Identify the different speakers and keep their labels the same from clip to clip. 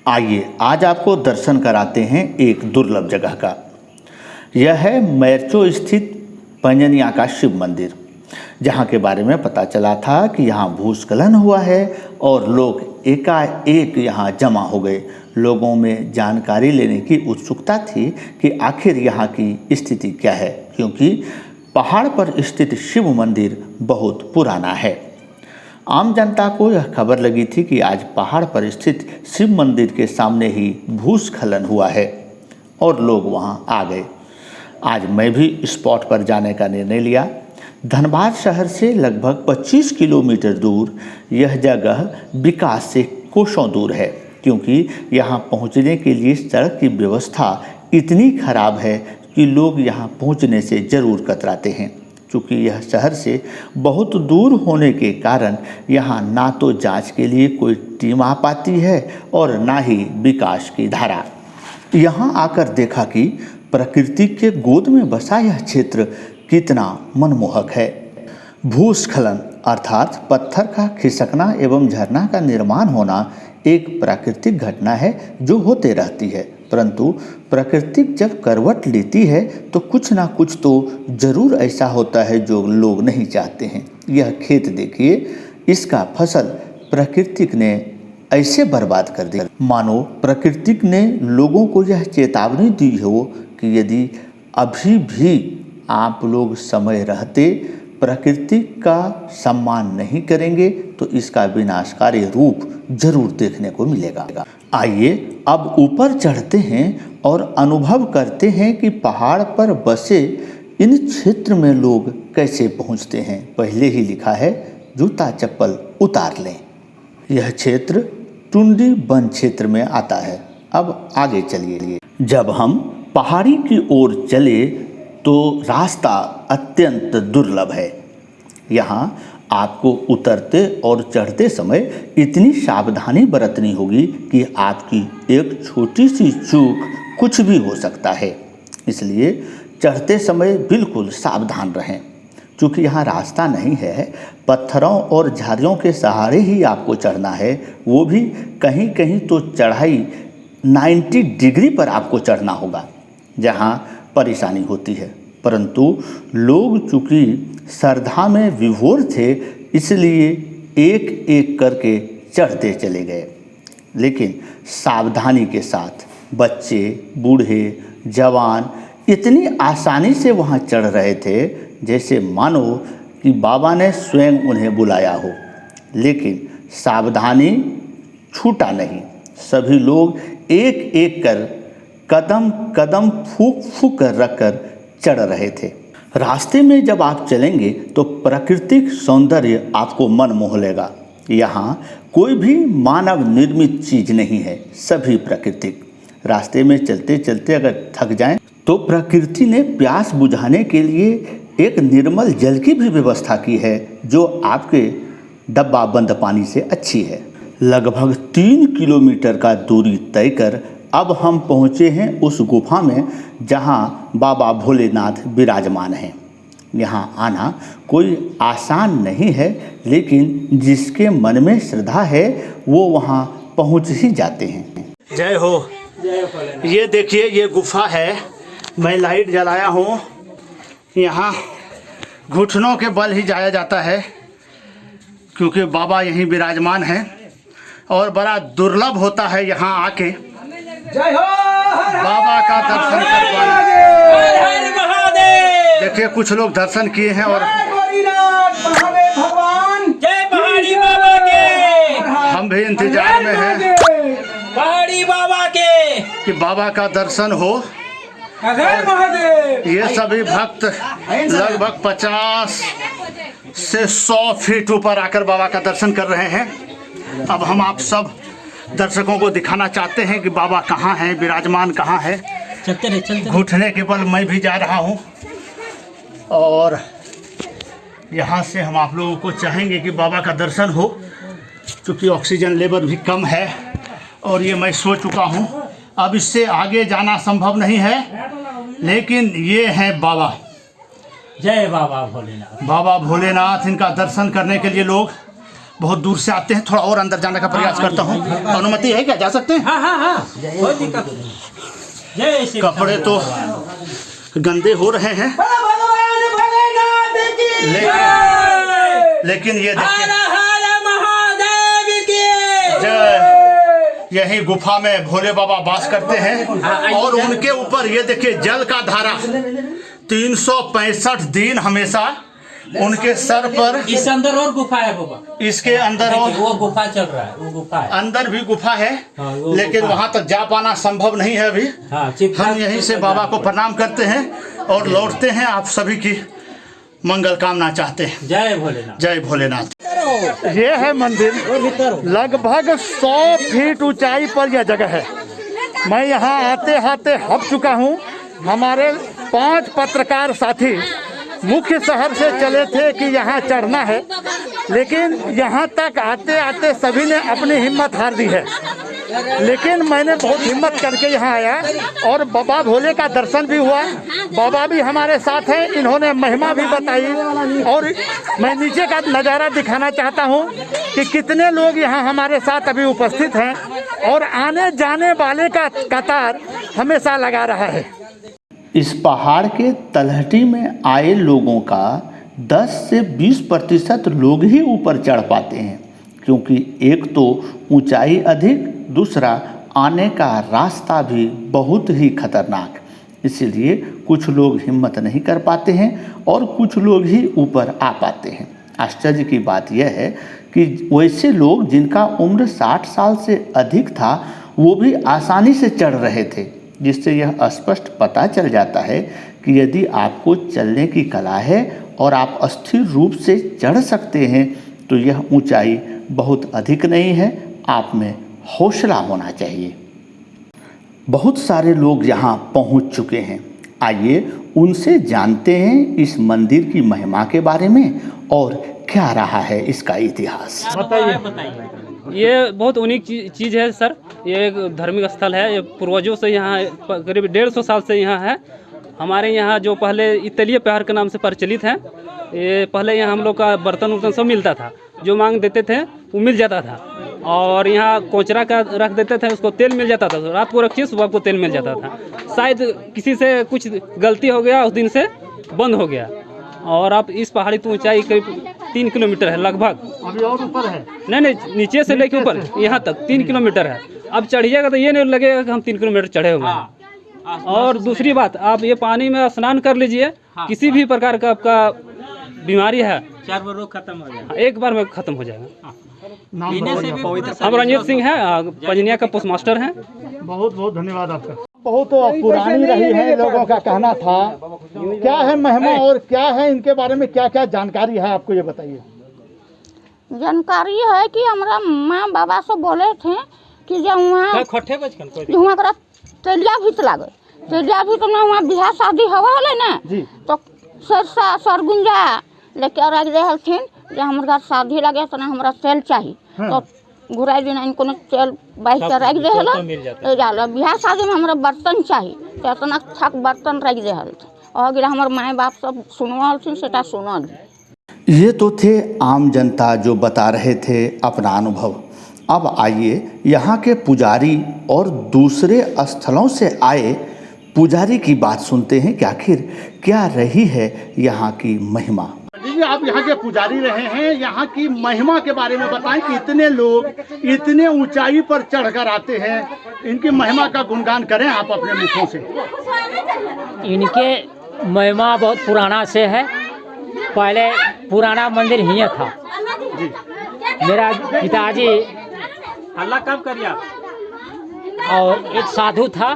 Speaker 1: आइए आज आपको दर्शन कराते हैं एक दुर्लभ जगह का। यह है मैरचो स्थित पंजनिया का शिव मंदिर, जहाँ के बारे में पता चला था कि यहाँ भूस्खलन हुआ है और लोग एकाएक यहाँ जमा हो गए। लोगों में जानकारी लेने की उत्सुकता थी कि आखिर यहाँ की स्थिति क्या है, क्योंकि पहाड़ पर स्थित शिव मंदिर बहुत पुराना है। आम जनता को यह खबर लगी थी कि आज पहाड़ पर स्थित शिव मंदिर के सामने ही भूस्खलन हुआ है और लोग वहां आ गए। आज मैं भी स्पॉट पर जाने का निर्णय लिया। धनबाद शहर से लगभग 25 किलोमीटर दूर यह जगह विकास से कोसों दूर है, क्योंकि यहाँ पहुँचने के लिए सड़क की व्यवस्था इतनी खराब है कि लोग यहाँ पहुँचने से ज़रूर कतराते हैं। चूँकि यह शहर से बहुत दूर होने के कारण यहाँ ना तो जांच के लिए कोई टीम आ पाती है और ना ही विकास की धारा। यहाँ आकर देखा कि प्रकृति के गोद में बसा यह क्षेत्र कितना मनमोहक है। भूस्खलन अर्थात पत्थर का खिसकना एवं झरना का निर्माण होना एक प्राकृतिक घटना है जो होते रहती है, परंतु प्रकृति जब करवट लेती है तो कुछ ना कुछ तो ज़रूर ऐसा होता है जो लोग नहीं चाहते हैं। यह खेत देखिए, इसका फसल प्रकृति ने ऐसे बर्बाद कर दिया मानो प्रकृति ने लोगों को यह चेतावनी दी हो कि यदि अभी भी आप लोग समय रहते प्रकृति का सम्मान नहीं करेंगे तो इसका विनाशकारी रूप जरूर देखने को मिलेगा। आइए अब ऊपर चढ़ते हैं और अनुभव करते हैं कि पहाड़ पर बसे इन क्षेत्र में लोग कैसे पहुंचते हैं। पहले ही लिखा है जूता चप्पल उतार लें। यह क्षेत्र टुंडी वन क्षेत्र में आता है। अब आगे चलिए। जब हम पहाड़ी की ओर चले तो रास्ता अत्यंत दुर्लभ है। यहाँ आपको उतरते और चढ़ते समय इतनी सावधानी बरतनी होगी कि आपकी एक छोटी सी चूक कुछ भी हो सकता है, इसलिए चढ़ते समय बिल्कुल सावधान रहें। क्योंकि यहाँ रास्ता नहीं है, पत्थरों और झाड़ियों के सहारे ही आपको चढ़ना है, वो भी कहीं कहीं तो चढ़ाई 90 डिग्री पर आपको चढ़ना होगा, जहाँ परेशानी होती है। परंतु लोग चूँकि श्रद्धा में विभोर थे, इसलिए एक एक करके चढ़ते चले गए, लेकिन सावधानी के साथ। बच्चे, बूढ़े, जवान इतनी आसानी से वहाँ चढ़ रहे थे जैसे मानो कि बाबा ने स्वयं उन्हें बुलाया हो, लेकिन सावधानी छूटा नहीं। सभी लोग एक एक कर कदम कदम फूक फूक कर रखकर चढ़ रहे थे। रास्ते में जब आप चलेंगे तो प्राकृतिक सौंदर्य आपको मन मोह लेगा। यहाँ कोई भी मानव निर्मित चीज नहीं है, सभी प्राकृतिक। रास्ते में चलते चलते अगर थक जाएं तो प्रकृति ने प्यास बुझाने के लिए एक निर्मल जल की भी व्यवस्था की है, जो आपके डब्बा बंद पानी से अच्छी है। लगभग 3 किलोमीटर का दूरी तय कर अब हम पहुँचे हैं उस गुफा में जहाँ बाबा भोलेनाथ विराजमान हैं। यहाँ आना कोई आसान नहीं है, लेकिन जिसके मन में श्रद्धा है वो वहाँ पहुँच ही जाते हैं। जय हो। ये देखिए, ये गुफा है। मैं लाइट जलाया हूँ। यहाँ घुटनों के बल ही जाया जाता है, क्योंकि बाबा यहीं विराजमान हैं और बड़ा दुर्लभ होता है यहाँ आके
Speaker 2: जय हो
Speaker 1: बाबा का दर्शन कर पाना। देखिए, कुछ लोग दर्शन किए हैं और
Speaker 2: भगवान
Speaker 3: जय पहाड़ी बाबा के।
Speaker 1: हम भी इंतजार में हैं
Speaker 3: पहाड़ी बाबा के
Speaker 1: कि बाबा का दर्शन हो।
Speaker 2: महादेव।
Speaker 1: ये सभी भक्त लगभग 50 से 100 फीट ऊपर आकर बाबा का दर्शन कर रहे हैं। अब हम आप सब दर्शकों को दिखाना चाहते हैं कि बाबा कहाँ हैं, विराजमान कहाँ है।
Speaker 3: चलते
Speaker 1: घुटने के बल मैं भी जा रहा हूँ और यहाँ से हम आप लोगों को चाहेंगे कि बाबा का दर्शन हो। क्योंकि ऑक्सीजन लेवल भी कम है और ये मैं सो चुका हूँ, अब इससे आगे जाना संभव नहीं है। लेकिन ये हैं बाबा।
Speaker 3: जय बाबा भोलेनाथ।
Speaker 1: बाबा भोलेनाथ, इनका दर्शन करने के लिए लोग बहुत दूर से आते हैं, थोड़ा और अंदर जाने का प्रयास करता हूँ। अनुमति है क्या, जा सकते हैं?
Speaker 3: हाँ हाँ हाँ, कोई दिक्कत नहीं। जय श्री
Speaker 1: कपड़े तो गंदे हो रहे हैं, लेकिन ये देखिए,
Speaker 3: महादेव की
Speaker 1: यही गुफा में भोले बाबा वास करते हैं और उनके ऊपर ये देखिए जल का धारा 365 दिन हमेशा उनके सर पर।
Speaker 3: इस अंदर और गुफा है बाबा,
Speaker 1: इसके अंदर और
Speaker 3: वो गुफा चल रहा है, वो गुफा है,
Speaker 1: अंदर भी गुफा है,
Speaker 3: हाँ, वो
Speaker 1: लेकिन
Speaker 3: गुफा।
Speaker 1: वहां तक जा पाना संभव नहीं है अभी।
Speaker 3: हाँ,
Speaker 1: हम यहीं से बाबा को प्रणाम करते हैं और लौटते हैं। आप सभी की मंगल कामना चाहते हैं।
Speaker 3: जय भोलेनाथ।
Speaker 1: जय भोलेनाथ। ये है मंदिर, लगभग 100 फीट ऊंचाई पर यह जगह है। मैं यहाँ आते आते हब चुका हूँ। हमारे 5 पत्रकार साथी मुख्य शहर से चले थे कि यहाँ चढ़ना है, लेकिन यहाँ तक आते आते सभी ने अपनी हिम्मत हार दी है। लेकिन मैंने बहुत हिम्मत करके यहाँ आया और बाबा भोले का दर्शन भी हुआ। बाबा भी हमारे साथ हैं, इन्होंने महिमा भी बताई और मैं नीचे का नज़ारा दिखाना चाहता हूँ कि कितने लोग यहाँ हमारे साथ अभी उपस्थित हैं और आने जाने वाले का कतार हमेशा लगा रहा है। इस पहाड़ के तलहटी में आए लोगों का 10 से 20% लोग ही ऊपर चढ़ पाते हैं, क्योंकि एक तो ऊंचाई अधिक, दूसरा आने का रास्ता भी बहुत ही खतरनाक। इसलिए कुछ लोग हिम्मत नहीं कर पाते हैं और कुछ लोग ही ऊपर आ पाते हैं। आश्चर्य की बात यह है कि वैसे लोग जिनका उम्र 60 साल से अधिक था वो भी आसानी से चढ़ रहे थे, जिससे यह स्पष्ट पता चल जाता है कि यदि आपको चलने की कला है और आप स्थिर रूप से चढ़ सकते हैं तो यह ऊंचाई बहुत अधिक नहीं है। आप में हौसला होना चाहिए। बहुत सारे लोग यहाँ पहुँच चुके हैं। आइए उनसे जानते हैं इस मंदिर की महिमा के बारे में और क्या रहा है इसका इतिहास।
Speaker 3: बताइए।
Speaker 2: ये बहुत यूनिक चीज़ है सर। ये एक धार्मिक स्थल है। ये पूर्वजों से यहाँ करीब 150 साल से यहाँ है। हमारे यहाँ जो पहले इतलिया पहाड़ के नाम से प्रचलित है, ये पहले यहाँ हम लोग का बर्तन उर्तन सब मिलता था, जो मांग देते थे वो मिल जाता था। और यहाँ कोचरा का रख देते थे, उसको तेल मिल जाता था। रात को रखिए, सुबह को तेल मिल जाता था। शायद किसी से कुछ गलती हो गया, उस दिन से बंद हो गया। और आप इस पहाड़ी की ऊंचाई करीब 3 किलोमीटर है लगभग।
Speaker 1: अभी और ऊपर है?
Speaker 2: नहीं, नीचे से लेके ऊपर यहाँ तक 3 किलोमीटर है। अब चढ़िएगा तो ये नहीं लगेगा कि हम 3 किलोमीटर चढ़े हुए हैं। और दूसरी बात, आप ये पानी में स्नान कर लीजिए, किसी भी प्रकार का आपका बीमारी है
Speaker 3: 4 बार रोग खत्म हो जाएगा,
Speaker 2: एक बार में खत्म हो जाएगा।
Speaker 3: पीने से भी पवित्र।
Speaker 2: हम रंजीत सिंह हैं, पंजनिया का पोस्ट मास्टर हैं।
Speaker 1: बहुत बहुत धन्यवाद आपका। बहुत पुरानी रही है, लोगों का कहना था। क्या है महिमा और क्या है इनके बारे में, क्या क्या जानकारी है आपको, ये बताइए।
Speaker 4: जानकारी है कि हमारा माँ बाबा से बोले थे कि जब वहाँ
Speaker 3: खट्टे बचकन
Speaker 4: जो वहाँ करा तेलिया भीत लागे, तेलिया भीत में वहाँ बिहार शादी हवा होले ना, तो सरसा सरगुंजा लेके रख दे हलथिन। जब हमारे घर शादी लगे तो ना हमारा तेल चाहिए, तो घुराई दिन इनको तेल बाइक के रख दे हल जाला। बिहार शादी में हमारा बर्तन चाहिए, तो इतना थक बर्तन रख दे हल और गिरा हमारे माए बाप सब सुनवा हलथिन, सेटा सुनल।
Speaker 1: ये तो थे आम जनता जो बता रहे थे अपना अनुभव। अब आइए यहाँ के पुजारी और दूसरे स्थलों से आए पुजारी की बात सुनते हैं कि आखिर क्या रही है यहाँ की महिमा। जी, आप यहाँ के पुजारी रहे हैं, यहाँ की महिमा के बारे में बताएं कि इतने लोग इतने ऊंचाई पर चढ़कर आते हैं, इनकी महिमा का गुणगान करें आप अपने मुखों से।
Speaker 5: इनके महिमा बहुत पुराना से है। पहले पुराना मंदिर ही था।
Speaker 1: जी।
Speaker 5: मेरा पिताजी
Speaker 3: अल्लाह कब करिए आप?
Speaker 5: और एक साधु था,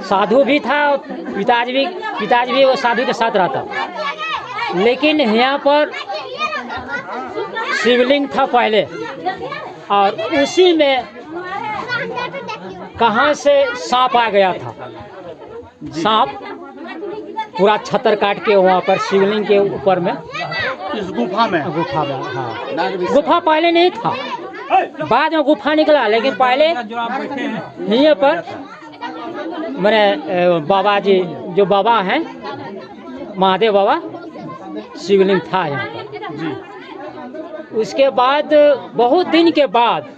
Speaker 5: साधु भी था, पिताजी भी वो साधु के साथ रहता। लेकिन यहाँ पर शिवलिंग था पहले, और उसी में कहाँ से सांप आ गया था। सांप पूरा छतर काट के वहाँ पर शिवलिंग के ऊपर में,
Speaker 1: इस गुफा में
Speaker 5: हाँ। गुफा पहले नहीं था, बाद में गुफा निकला, लेकिन पहले यहीं पर मेरे बाबा जी जो बाबा हैं, महादेव बाबा, शिवलिंग था यहाँ पर। उसके बाद बहुत दिन के बाद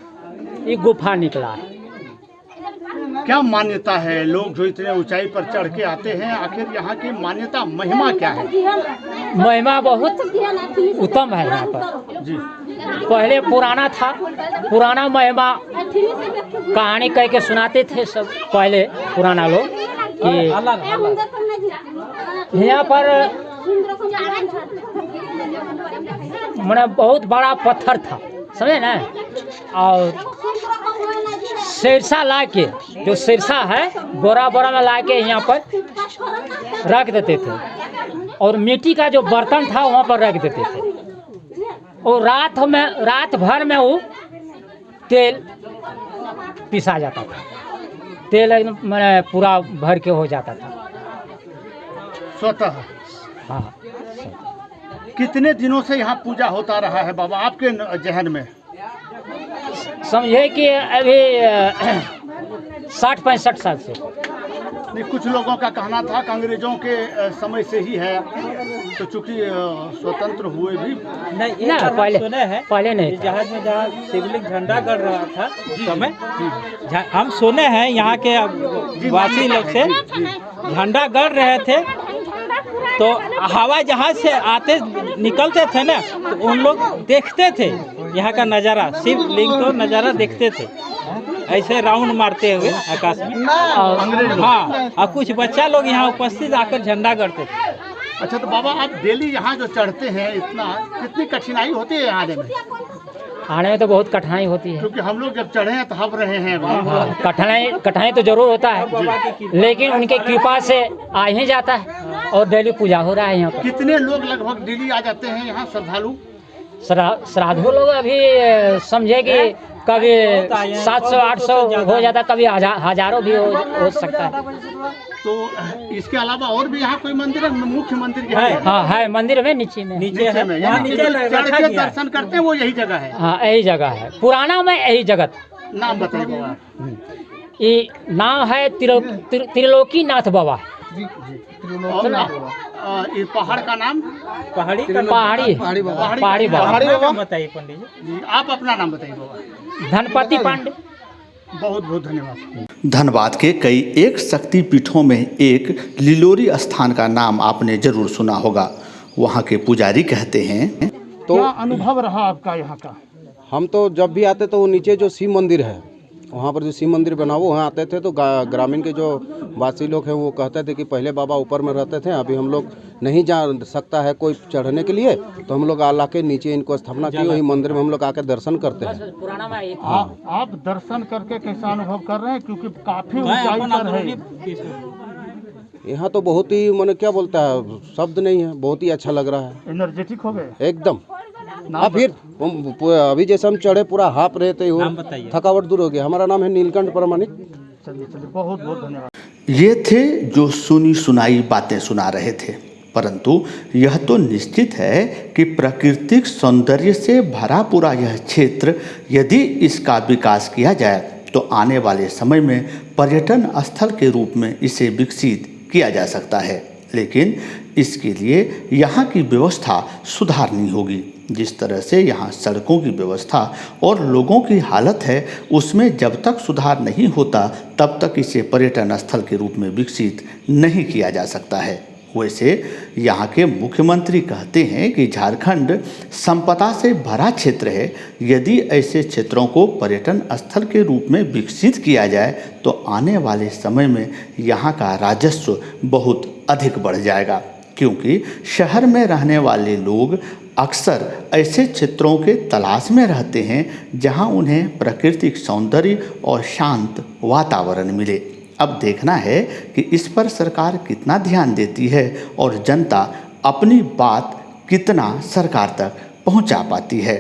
Speaker 5: ये गुफा निकला है।
Speaker 1: क्या मान्यता है? लोग जो इतने ऊंचाई पर चढ़ के आते हैं, आखिर यहाँ की मान्यता महिमा क्या है?
Speaker 5: महिमा बहुत उत्तम है यहाँ पर
Speaker 1: जी
Speaker 5: पहले पुराना था, पुराना महिमा कहानी कह के सुनाते थे सब पहले पुराना लोग कि यहाँ पर मैंने बहुत बड़ा पत्थर था, समझे ना, और सिरसा ला के, जो सिरसा है बोरा बोरा में ला के यहाँ पर रख देते थे, और मिट्टी का जो बर्तन था वहाँ पर रख देते थे, और रात भर में वो तेल पिसा जाता था, तेल एकदम मैंने पूरा भर के हो जाता था
Speaker 1: स्वतः।
Speaker 5: हाँ।
Speaker 1: कितने दिनों से यहाँ पूजा होता रहा है बाबा आपके जहन में?
Speaker 5: समझे कि अभी 60-65 साल से।
Speaker 1: नहीं, कुछ लोगों का कहना था कि अंग्रेजों के समय से ही है, तो चूंकि स्वतंत्र हुए भी
Speaker 3: नहीं,
Speaker 5: ना, पहले
Speaker 3: सुने हैं
Speaker 5: पहले नहीं था।
Speaker 3: जहाज में जहाँ शिवलिंग झंडा गड़ रहा था उस समय, हम सुने हैं यहाँ के वासी लोग से, झंडा गड़ रहे थे तो हवाई जहाज से आते निकलते थे ना, तो उन लोग देखते थे यहाँ का नज़ारा, शिवलिंग को नज़ारा देखते थे ऐसे राउंड मारते हुए आकाश में। हाँ, और कुछ बच्चा लोग यहाँ उपस्थित आकर झंडा गड़ते थे।
Speaker 1: अच्छा, तो बाबा आप डेली यहाँ जो चढ़ते हैं, इतना कितनी कठिनाई होती है आने में?
Speaker 5: आने में तो बहुत कठिनाई होती है,
Speaker 1: क्योंकि हम लोग जब चढ़े हैं तो हब रहे हैं अभी।
Speaker 5: हाँ, कठिनाई तो जरूर होता है, लेकिन उनके कृपा से आ ही जाता है, और डेली पूजा हो रहा है यहाँ पर।
Speaker 1: कितने लोग लगभग डेली आ जाते हैं यहाँ श्रद्धालु?
Speaker 5: श्राद्धु लोग अभी समझे कि कभी 700-800 हो जाता, कभी हजारों भी हो सकता है।
Speaker 1: तो इसके अलावा और भी यहाँ कोई मंदिर है? मुख्य मंदिर क्या है?
Speaker 5: हाँ है, मंदिर में नीचे में
Speaker 3: नीचे
Speaker 1: में
Speaker 3: यहाँ नीचे
Speaker 1: चढ़ के दर्शन करते हैं, वो यही जगह है?
Speaker 5: हाँ, यही जगह है, पुराना में यही जगह।
Speaker 1: नाम बताइए बाबा।
Speaker 5: ये नाम है त्रिलोकी नाथ बाबा।
Speaker 1: और ये पहाड़ का नाम?
Speaker 3: पहाड़ी
Speaker 5: बाबा।
Speaker 3: बताइए पंडित जी।
Speaker 1: आप अपना नाम बताइए बाबा।
Speaker 5: धनपति पांडे।
Speaker 1: बहुत बहुत धन्यवाद। धनबाद के कई एक शक्तिपीठों में एक लिलोरी स्थान का नाम आपने जरूर सुना होगा। वहाँ के पुजारी कहते हैं,
Speaker 6: तो
Speaker 1: क्या अनुभव रहा आपका यहाँ का?
Speaker 6: हम तो जब भी आते तो नीचे जो शिव मंदिर है, वहाँ पर जो शिव मंदिर बना वो वहाँ आते थे, तो ग्रामीण के जो वासी लोग हैं वो कहते थे कि पहले बाबा ऊपर में रहते थे, अभी हम लोग नहीं जा सकता है कोई चढ़ने के लिए, तो हम लोग ला के नीचे इनको स्थापना की, वही मंदिर में हम लोग आके दर्शन करते हैं।
Speaker 5: पुराना में
Speaker 1: आप दर्शन करके कैसा अनुभव कर रहे हैं? क्योंकि काफी ऊंचाई पर है।
Speaker 6: यहाँ तो बहुत ही मैंने क्या बोलता है, शब्द नहीं है, बहुत ही अच्छा लग रहा है,
Speaker 1: एनर्जेटिक हो गए
Speaker 6: एकदम। फिर अभी जैसे हम चढ़े पूरा हाफ रहते हो, थकावट दूर हो गया। हमारा नाम है नीलकंठ प्रमाणिक।
Speaker 1: चलिए बहुत बहुत धन्यवाद। ये थे जो सुनी सुनाई बातें सुना रहे थे, परंतु यह तो निश्चित है कि प्राकृतिक सौंदर्य से भरा पूरा यह क्षेत्र यदि इसका विकास किया जाए तो आने वाले समय में पर्यटन स्थल के रूप में इसे विकसित किया जा सकता है। लेकिन इसके लिए यहाँ की व्यवस्था सुधारनी होगी। जिस तरह से यहाँ सड़कों की व्यवस्था और लोगों की हालत है, उसमें जब तक सुधार नहीं होता तब तक इसे पर्यटन स्थल के रूप में विकसित नहीं किया जा सकता है। वैसे यहाँ के मुख्यमंत्री कहते हैं कि झारखंड संपदा से भरा क्षेत्र है, यदि ऐसे क्षेत्रों को पर्यटन स्थल के रूप में विकसित किया जाए तो आने वाले समय में यहाँ का राजस्व बहुत अधिक बढ़ जाएगा, क्योंकि शहर में रहने वाले लोग अक्सर ऐसे क्षेत्रों के तलाश में रहते हैं जहाँ उन्हें प्राकृतिक सौंदर्य और शांत वातावरण मिले। अब देखना है कि इस पर सरकार कितना ध्यान देती है और जनता अपनी बात कितना सरकार तक पहुंचा पाती है।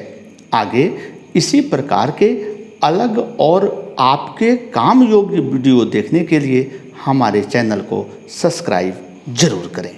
Speaker 1: आगे इसी प्रकार के अलग और आपके काम योग्य वीडियो देखने के लिए हमारे चैनल को सब्सक्राइब जरूर करें।